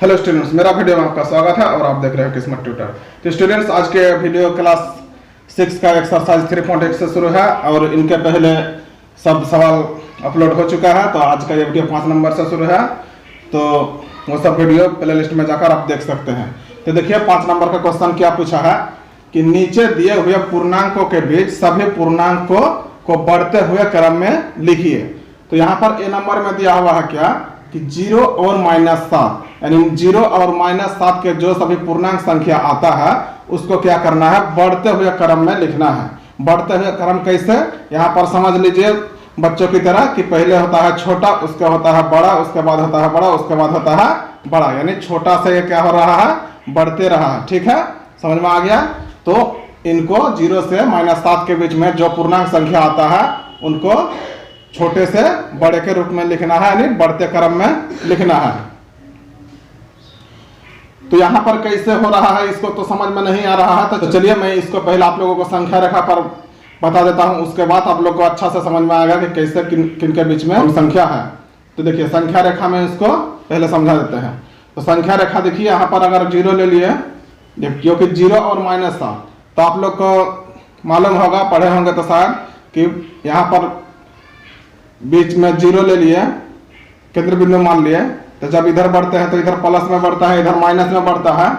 Hello students, मेरा video में आपका स्वागत है और आप देख रहे हैं किस्मत ट्यूटर। तो स्टूडेंट्स, आज के वीडियो क्लास 6 का एक्सरसाइज 3.1 से शुरू है और इनके पहले सब सवाल अपलोड हो चुका है। तो आज का ये वीडियो 5 नंबर से शुरू है, तो वो सब वीडियो प्ले लिस्ट में जाकर आप देख सकते हैं। तो देखिए 5 नंबर का क्वेश्चन क्या पूछा है कि नीचे दिए हुए पूर्णांकों के बीच सभी पूर्णांकों को बढ़ते हुए क्रम में लिखिए। तो यहाँ पर ए नंबर में दिया हुआ है क्या कि 0 और -7, यानी 0 और -7 के जो सभी पूर्णांक संख्या आता है उसको क्या करना है, बढ़ते हुए क्रम में लिखना है। बढ़ते हुए क्रम कैसे, यहाँ पर समझ लीजिए बच्चों की तरह कि पहले होता है छोटा, उसके होता है बड़ा, उसके बाद होता है बड़ा, उसके बाद होता है बड़ा, यानी छोटा से ये क्या हो रहा है, बढ़ते रहा है। ठीक है, समझ में आ गया। तो इनको 0 से -7 के बीच में जो पूर्णांक संख्या आता है उनको छोटे से बड़े के रूप में लिखना है, यानी बढ़ते क्रम में लिखना है। तो यहाँ पर कैसे हो रहा है इसको तो समझ में नहीं आ रहा है, तो चलिए मैं इसको पहले आप लोगों को संख्या रेखा पर बता देता हूँ, उसके बाद आप लोग को अच्छा से समझ में आएगा कि कैसे किन के बीच में संख्या है। तो देखिए संख्या रेखा में इसको पहले समझा देते हैं। तो संख्या रेखा देखिए, यहाँ पर अगर 0 ले लिए, क्योंकि 0 और -7, तो आप लोग को मालूम होगा, पढ़े होंगे तो शायद कि यहाँ पर बीच में 0 ले लिए, केंद्र बिंदु मान लिए, तो जब इधर बढ़ते हैं तो इधर प्लस में बढ़ता है, इधर माइनस में बढ़ता है।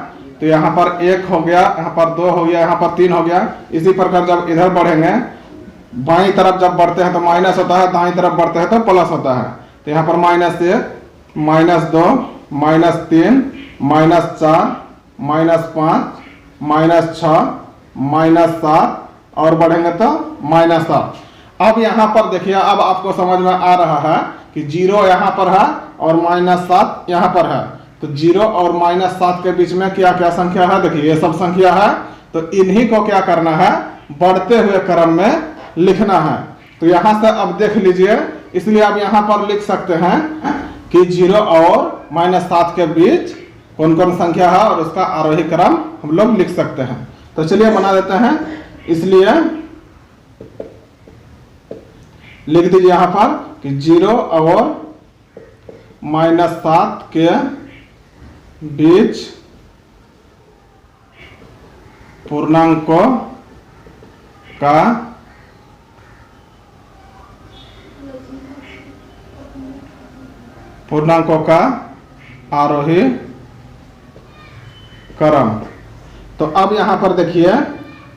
तो यहाँ पर 1 हो गया, यहाँ पर 2 हो गया, यहाँ पर 3 हो गया। इसी प्रकार जब इधर बढ़ेंगे, बाईं तरफ जब बढ़ते हैं तो माइनस होता है, दाईं तरफ बढ़ते हैं तो प्लस होता है। तो यहाँ पर -1, -2, -3, -4, -5, -6, -7 और बढ़ेंगे तो -7। अब यहाँ पर देखिए, अब आपको समझ में आ रहा है कि 0 यहाँ पर है और -7 यहाँ पर है। तो 0 और -7 के बीच में क्या क्या संख्या है, देखिए ये सब संख्या है। तो इन्हीं को क्या करना है, बढ़ते हुए क्रम में लिखना है। तो यहाँ से अब देख लीजिए, इसलिए आप यहाँ पर लिख सकते हैं कि 0 और -7 के बीच कौन कौन संख्या है और उसका आरोही क्रम हम लोग लिख सकते हैं। तो चलिए बना देते हैं। इसलिए लिख दीजिए यहाँ पर कि 0 और -7 के बीच पूर्णांकों का आरोही क्रम। तो अब यहाँ पर देखिए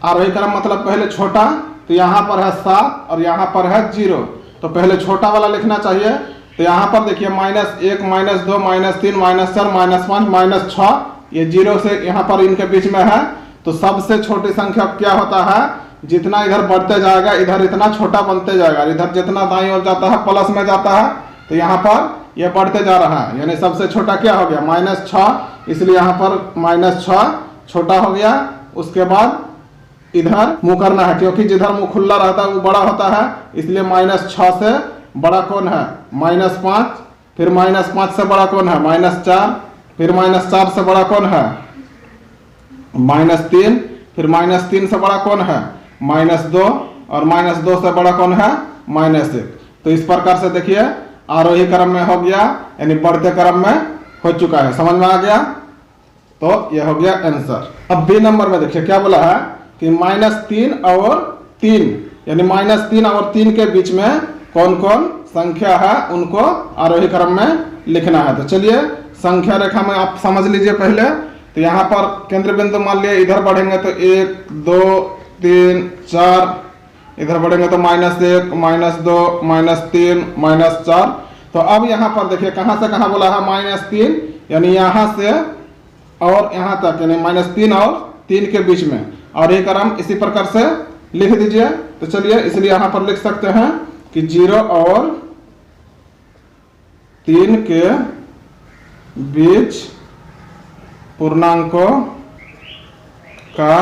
आरोही क्रम मतलब पहले छोटा, तो यहाँ पर है 7 और यहाँ पर है 0। तो पहले छोटा वाला लिखना चाहिए। तो यहाँ पर देखिए -1, -2, -3, -4, -5, -6, ये 0 से यहाँ पर इनके बीच में है। तो सबसे छोटी संख्या क्या होता है, जितना इधर बढ़ते जाएगा इधर इतना छोटा बनते जाएगा, इधर जितना दाईं ओर जाता है प्लस में जाता है। तो यहाँ पर ये बढ़ते जा रहा है, यानी सबसे छोटा क्या हो गया, -6, इसलिए यहाँ पर -6 छोटा हो गया। उसके बाद इधर मुंह करना है, क्योंकि जिधर मुंह खुला रहता है वो बड़ा होता है, इसलिए -6 से बड़ा कौन है, -5, फिर -5 से बड़ा कौन है, -4, फिर -4 से बड़ा कौन है, -3, फिर -3 से बड़ा कौन है, -2, और -2 से बड़ा कौन है, -1। तो इस प्रकार से देखिए आरोही क्रम में हो गया, यानी बढ़ते क्रम में हो चुका है। समझ में आ गया। तो यह हो गया आंसर। अब बी नंबर में देखिए क्या बोला है कि -3 और 3, यानी -3 और 3 के बीच में कौन कौन संख्या है उनको आरोही क्रम में लिखना है। तो चलिए संख्या रेखा में आप समझ लीजिए पहले। तो यहाँ पर केंद्र बिंदु मान लिए, इधर बढ़ेंगे तो 1, 2, 3, 4, इधर बढ़ेंगे तो -1, -2, -3, -4। तो अब यहाँ पर देखिए कहाँ से कहाँ बोला है, -3, यानी यहाँ से और यहाँ तक, यानी -3 और 3 के बीच में। और ये क्रम इसी प्रकार से लिख दीजिए। तो चलिए इसलिए यहाँ पर लिख सकते हैं कि 0 और 3 के बीच पूर्णांकों का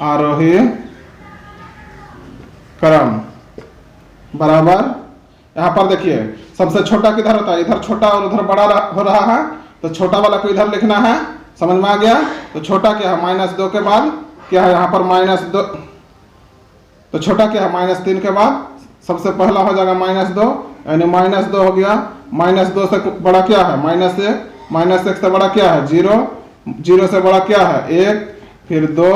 आरोही क्रम बराबर, यहाँ पर देखिए सबसे छोटा किधर होता है, इधर छोटा और उधर बड़ा हो रहा है। तो छोटा वाला को इधर लिखना है। समझ में आ गया। तो छोटा क्या है, -2 के बाद क्या है, यहाँ पर -2, तो छोटा क्या है, -3 के बाद सबसे पहला हो जाएगा -2, यानी -2 हो गया। -2 से बड़ा क्या है, -1, माइनस 1 से बड़ा क्या है 0, 0 से बड़ा क्या है 1, फिर 2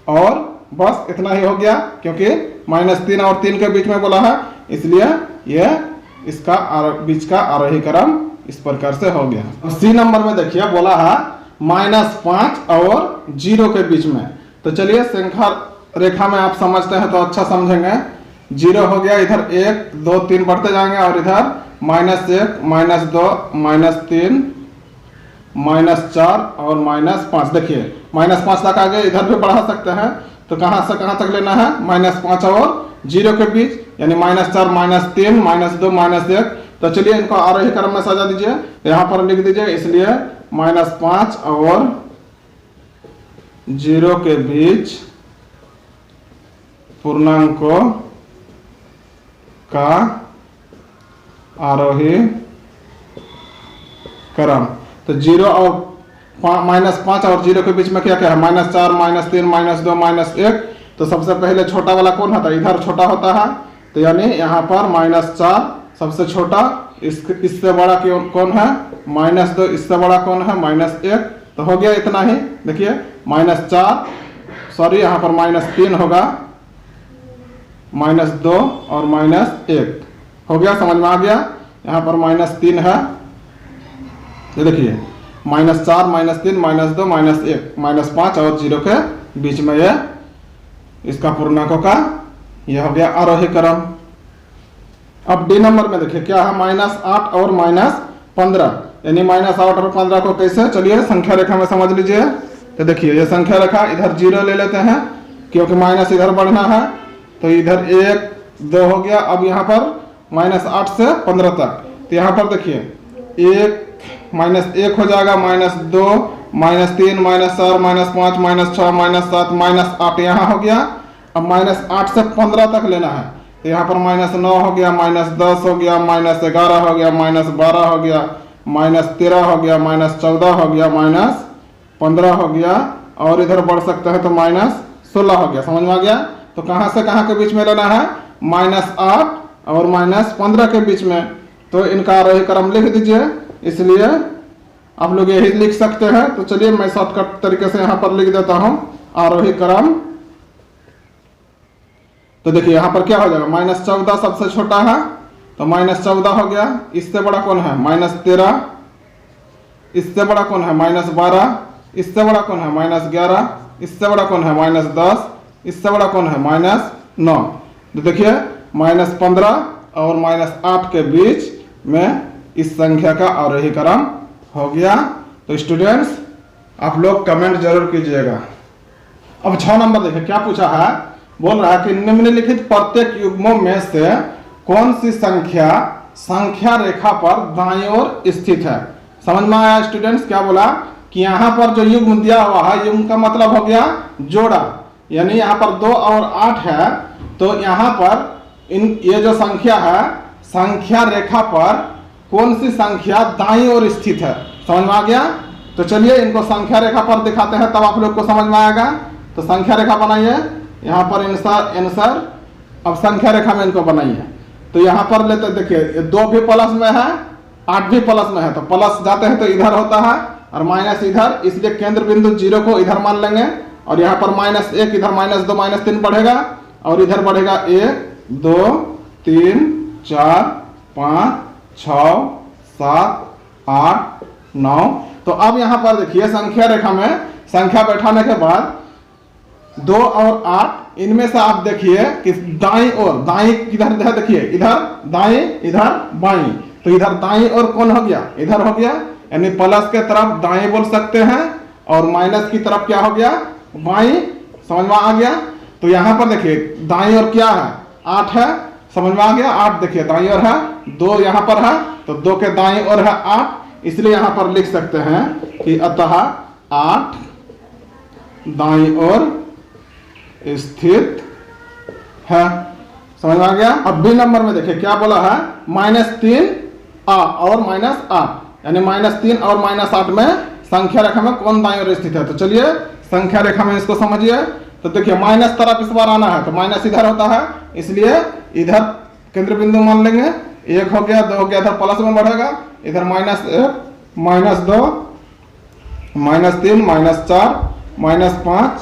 और बस इतना ही हो गया, क्योंकि -3 और 3 के बीच में बोला है, इसलिए यह इसका बीच का आरोही क्रम इस प्रकार से हो गया। सी नंबर में देखिए बोला है -5 और 0 के बीच में। तो चलिए संख्या रेखा में आप समझते हैं तो अच्छा समझेंगे। 0 हो गया, इधर 1 2 3 बढ़ते जाएंगे और इधर -1 -2 -3 -4 और -5। देखिए -5 तक आगे इधर भी बढ़ा सकते हैं। तो कहां से कहां तक लेना है -5 और 0 के बीच, यानी -4 -3 -2 -1। तो चलिए इनको आरोही क्रम में सजा दीजिए, यहाँ पर लिख दीजिए। इसलिए -5 और 0 के बीच पूर्णांकों का आरोही क्रम। तो 0 और -5 और 0 के बीच में क्या क्या है -4 -3 -2 -1। तो सबसे पहले छोटा वाला कौन होता है, इधर छोटा होता है। तो यानी यहाँ पर -4 सबसे छोटा, इससे बड़ा कौन है -2, इससे बड़ा कौन है -1। तो हो गया इतना ही। देखिए -4 सॉरी यहाँ पर -3 होगा, -2 और -1 हो गया, समझ में आ गया। यहाँ पर -3 है, ये देखिए -4 -3 -2 -1 -5 और 0 के बीच में ये इसका पूर्णांकों का यह हो गया आरोही क्रम। अब डी नंबर में देखिए क्या है -8 और -15, यानी -8 और 15 को कैसे, चलिए संख्या रेखा में समझ लीजिए। तो देखिए ये संख्या रेखा, इधर 0 ले लेते हैं क्योंकि माइनस इधर बढ़ना है। तो इधर 1 2 हो गया। अब यहाँ पर -8 से 15 तक, तो यहाँ पर देखिए 1 -1 हो जाएगा, -2 -3 -4 -5 -6 -7 -8 यहाँ हो गया। अब -8 से 15 तक लेना है। तो यहाँ पर -9 हो गया, -10 हो गया, -11 हो गया, -12 हो गया, -13 हो गया, -14 हो गया, -15 हो गया और इधर बढ़ सकता है तो -16 हो गया। समझ में आ गया। तो कहाँ से कहाँ के बीच में लेना है -8 और -15 के बीच में। तो इनका आरोही क्रम लिख दीजिए। इसलिए आप लोग यही लिख सकते हैं। तो चलिए मैं शॉर्टकट तरीके से यहाँ पर लिख देता हूँ आरोही क्रम। तो देखिए यहाँ पर क्या हो जाएगा -14 सबसे छोटा है, तो -14 हो गया। इससे बड़ा कौन है -13, इससे बड़ा कौन है -12, इससे बड़ा कौन है -11, इससे बड़ा कौन है -10, इससे बड़ा कौन है -9। तो देखिए -15 और -8 के बीच में इस संख्या का आरोही क्रम हो गया। तो स्टूडेंट्स आप लोग कमेंट जरूर कीजिएगा। अब 6 नंबर देखिए क्या पूछा है, बोल रहा है कि निम्नलिखित प्रत्येक युग्मों में से कौन सी संख्या संख्या रेखा पर दाईं ओर स्थित है। समझ में आया स्टूडेंट्स। क्या बोला कि यहाँ पर जो युग्म दिया हुआ है, युग्म का मतलब हो गया जोड़ा, यानी यहाँ पर 2 और 8 है। तो यहाँ पर ये जो संख्या है, संख्या रेखा पर कौन सी संख्या दाईं ओर स्थित है। समझ में आ गया। तो चलिए इनको संख्या रेखा पर दिखाते हैं, तब आप लोग को समझ में आएगा। तो संख्या रेखा बनाइए, यहाँ पर आंसर। अब संख्या रेखा में इनको बनाइए। तो यहाँ पर लेते देखिए 2 भी प्लस में है, 8 भी प्लस में है। तो प्लस जाते हैं तो इधर होता है और माइनस इधर, इसलिए केंद्र बिंदु 0 को इधर मान लेंगे। और यहाँ पर -1 इधर -2 -3 बढ़ेगा और इधर बढ़ेगा 1 2 3 4 5 6 7 8 9। तो अब यहाँ पर देखिए संख्या रेखा में संख्या बैठाने के बाद 2 और 8 इनमें से आप देखिए कि दाईं ओर, दाईं किधर है देखिए, इधर दाईं इधर बाईं। तो इधर दाईं ओर कौन हो गया, इधर हो गया, यानी प्लस के तरफ दाईं बोल सकते हैं और माइनस की तरफ क्या हो गया बाईं। समझ में आ गया। तो यहाँ पर देखिए दाईं ओर क्या है 8 है। समझ में आ गया। 8 देखिए दाईं ओर है, 2 यहाँ पर है तो 2 के दाईं ओर है 8। इसलिए यहाँ पर लिख सकते हैं कि अतः 8 दाईं ओर स्थित है। समझ में आ गया। अब बी नंबर में देखिए क्या बोला है -3 और -8, यानी -3 और -8 में संख्या रेखा में कौन दाईं ओर स्थित है। तो चलिए संख्या रेखा में इसको समझिए। तो देखिए माइनस तरफ इस बार आना है तो माइनस इधर होता है, इसलिए इधर केंद्र बिंदु मान लेंगे। 1 हो गया, 2 हो गया, इधर प्लस में बढ़ेगा, इधर -1 -2, -3, -4, -5,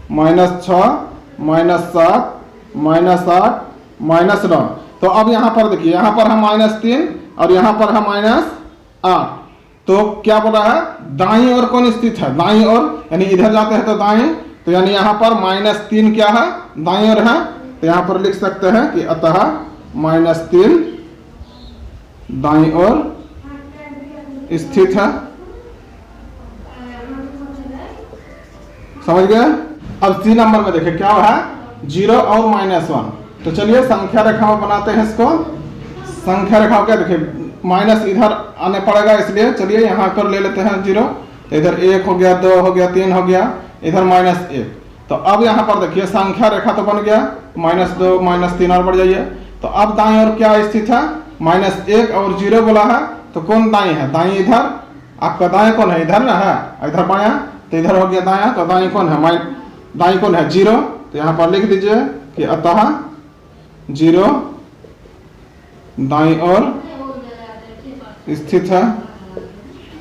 -6, -7, -8, -9। तो अब यहाँ पर देखिए, यहाँ पर है -3 और यहाँ पर है -8। तो क्या बोला है, दाईं ओर कौन स्थित है, दाईं ओर, यानी इधर जाते हैं तो दाएं, तो यानी यहाँ पर -3 क्या है, दाईं ओर है। तो यहाँ पर लिख सकते हैं कि अतः -3 दाईं ओर स्थित है। समझ गए। अब सी नंबर में देखिए क्या है, 0 और -1। तो चलिए संख्या रेखा में बनाते हैं इसको। संख्या रेखा क्या, देखिए माइनस इधर आने पड़ेगा, इसलिए चलिए यहाँ पर ले लेते हैं 0। तो इधर 1 हो गया, 2 हो गया, 3 हो गया, इधर -1। तो अब यहाँ पर देखिए संख्या रेखा तो बन गया, -2, -3 और बढ़ जाइए। तो अब दाईं ओर क्या स्थित है, -1 और 0 बोला है, तो कौन दाईं है, दाईं इधर, आपका दाएं कौन है, इधर ना है, इधर बायां, तो इधर हो गया दायां, तो दाईं कौन है, दाईं कौन है, 0। तो यहाँ पर लिख दीजिए कि अतः 0 दाईं ओर स्थित है।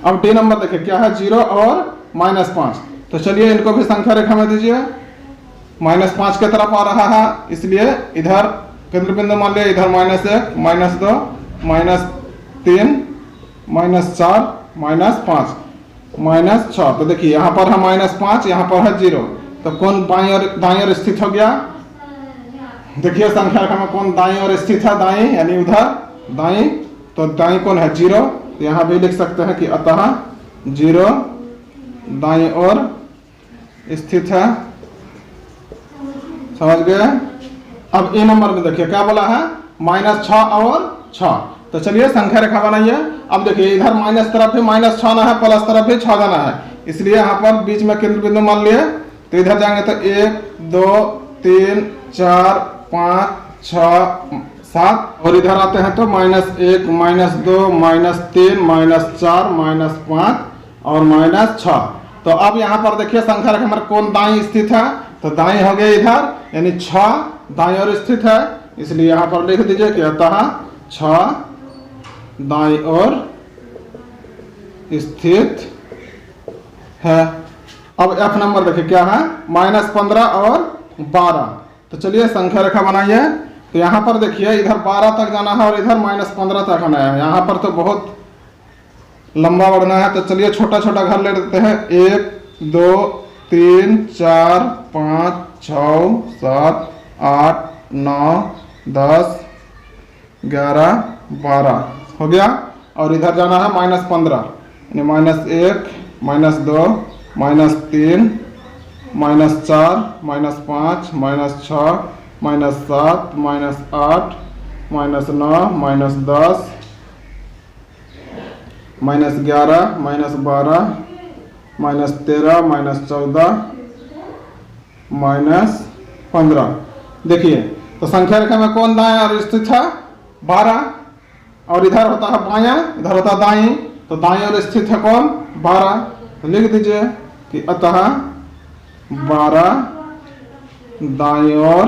अब डी नंबर देखिए क्या है, 0 और -5। तो चलिए इनको भी संख्या रेखा में दीजिए। -5 के तरफ आ रहा है, इसलिए इधर केंद्र बिंदु मान लिया, इधर -1, -2, -3, -4, -5, -6। तो देखिए यहाँ पर है -5, यहाँ पर है 0। तो कौन बाईं और दाईं ओर स्थित हो गया, देखिए संख्या रेखा में कौन दाईं ओर स्थित है, दाईं यानी उधर दाईं, तो दाईं कौन है, 0। तो यहाँ भी लिख सकते हैं कि अतः 0 दाईं ओर स्थित है। समझ गए। अब ए नंबर में देखिए क्या बोला है, -6 और 6। तो चलिए संख्या रेखा बनाइए। अब देखिए इधर माइनस तरफ भी -6 ना है, प्लस तरफ भी 6 जाना है, इसलिए यहाँ पर बीच में केंद्र बिंदु मान लिए। तो इधर जाएंगे तो 1, 2, 3, 4, 5, 6, 7 और इधर आते हैं तो -1, -2, -3, -4, -5 और -6। तो अब यहाँ पर देखिए संख्या रेखा में कौन दाईं स्थित है, तो दाईं हो गया इधर, यानी 6 दाईं ओर स्थित है, इसलिए यहाँ पर लिख दीजिए कि अतः 6 दाईं ओर स्थित है। अब एफ नंबर देखिए क्या है, -15 और 12। तो चलिए संख्या रेखा बनाइए। तो यहाँ पर देखिए इधर 12 तक जाना है और इधर -15 तक आना है, यहाँ पर तो बहुत लंबा बढ़ना है। तो चलिए छोटा छोटा घर ले लेते हैं, 1, 2, 3, 4, 5, 6, 7, 8, 9, 10, 11, 12 हो गया। और इधर जाना है -15, यानी -1, -2, -3, -4, -5, -6, -7, -8, -9, -10, -11, -12, -13, -14, देखिए तो संख्या रेखा में कौन दाएं और स्थित है, 12। और इधर होता है बायां, इधर होता है दाईं, तो दाईं ओर स्थित है कौन, 12। तो लिख दीजिए कि अतः 12 दाईं ओर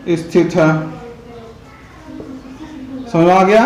स्थित है। समझ आ गया।